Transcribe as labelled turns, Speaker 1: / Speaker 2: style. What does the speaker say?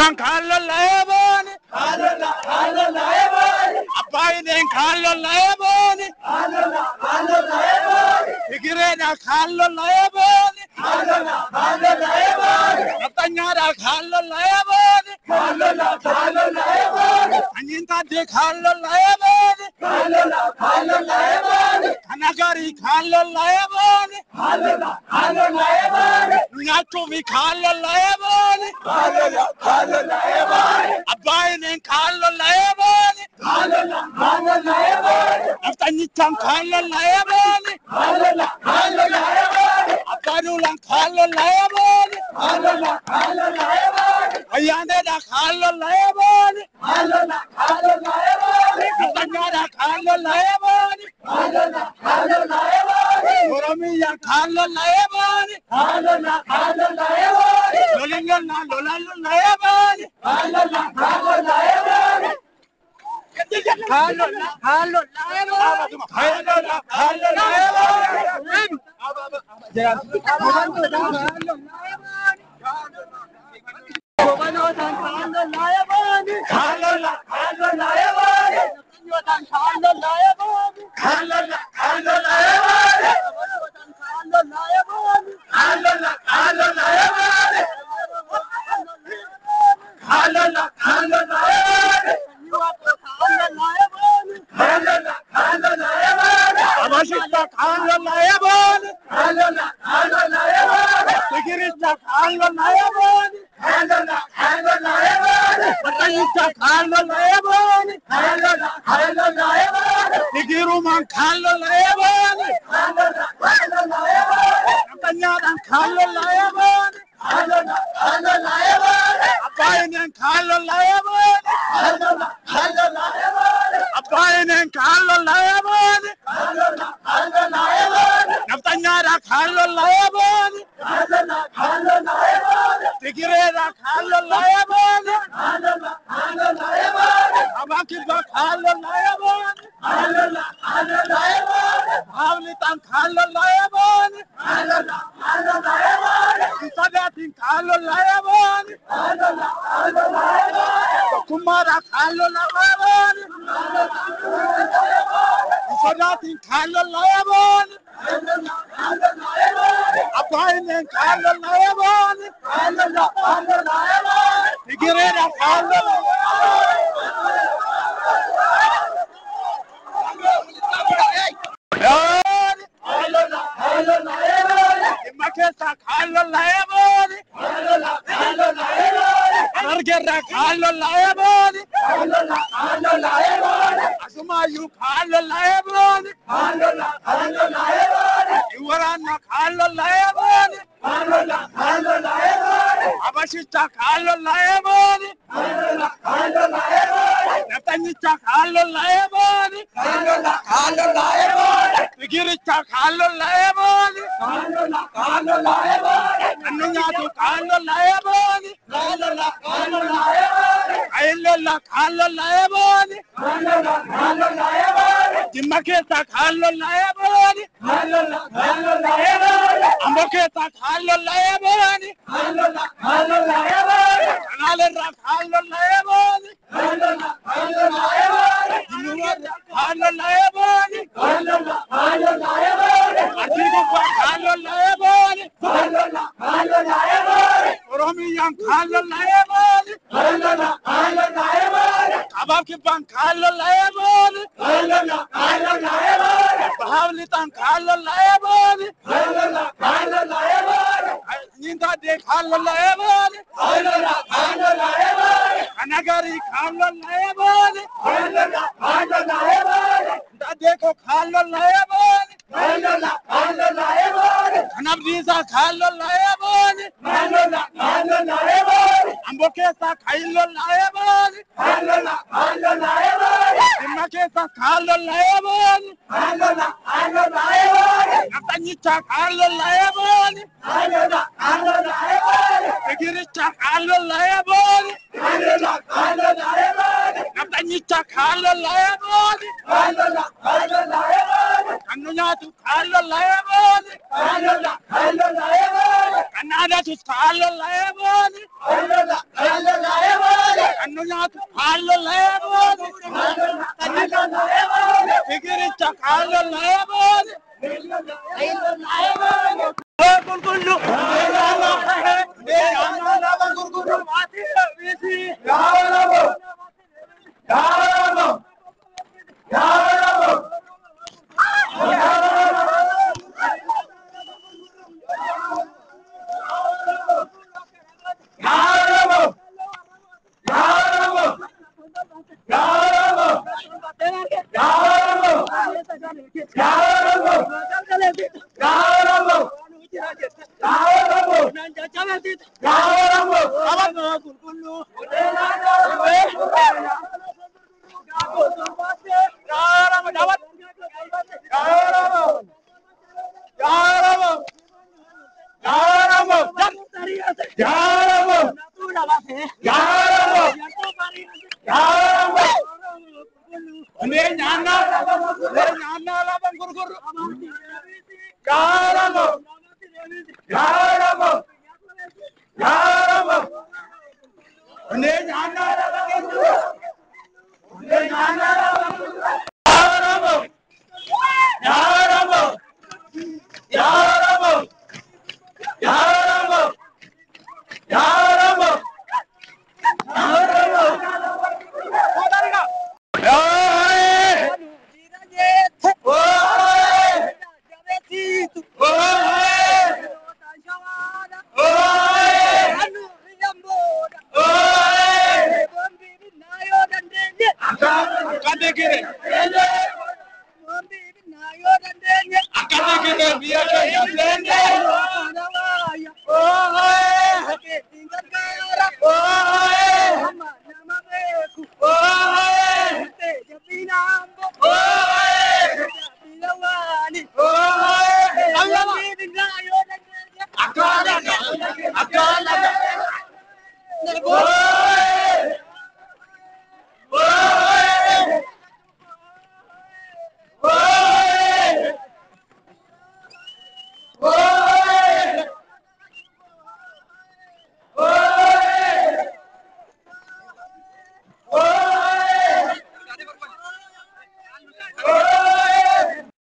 Speaker 1: Tanyichan Kalo Layaboni, Abiding Kalo Layaboni, Igirena Kalo Layaboni, Natanyara Kalo Layaboni, Anyinta de Kalo Layaboni, Anagari Kalo Layaboni, Natumi Kalo Layaboni, Abiding Kalo Layaboni, Natanyichan Kalo Layaboni, Akanulan Kalo Layaboni, Ayanda Kalo Layaboni, Natanyara Kalo Layaboni, Oromiya Kalo Layaboni, Lolingana Lolalu Layaboni, Kalo Abashita Kalo Layaboni, Tigirita Kalo Layaboni, Batayita Kalo Layaboni, Tigiruman Kalo Layaboni, Natanyadan Kalo Layaboni, Abayanan Kalo Layaboni, Abayanan Kalo Layaboni, Natanyara Kalo Layaboni, Tigirera Kalo Layaboni, Abakiba Kalo Layaboni, Avlitan Kalo Layaboni, Sadatin Kalo Layaboni, Kumara Kalo Layaboni, Sadatin Kalo Layaboni, Abayanan Kalo Layaboni, Tigirera Kalo Layaboni, Imakesa Kalo Layaboni, Argera Kalo Layaboni, Asumayu Kalo Layaboni, Iwarana Kalo Layaboni, Abashita Kalo Layaboni, Natanyita Kalo Layaboni, Igirita Kalo Layaboni, Anunyatu Kalo Layaboni, Aylela Kalo Layaboni, Timaketa Kalo Layaboni, Amboketa Kalo Layaboni, Kanalera Kalo Layaboni, Inuwara Kalo Layaboni, Atiku Kalo Layaboni, Oromiyan Kalo Layaboni, Kabakiban Kalo Layaboni, Bahawlitan Kalo Layaboni, Ninda de Kalo Layaboni, Anagari Kalo Layaboni, Dadeko Kalo Layaboni, Anabdiza Kalo Layaboni, Ambokesa Kalo Layaboni, Timakesa Kalo Layaboni, Natanyita Kalo Layaboni, Igirita Kalo Layaboni, Natanyita Kalo Layaboni, Anunyatu Kalo Layaboni, Kanada to Kalo Layaboni, nyaatu hallelujah boodi. Igiricha hallelujah boodi. Gurgurlu. Gurgurlu.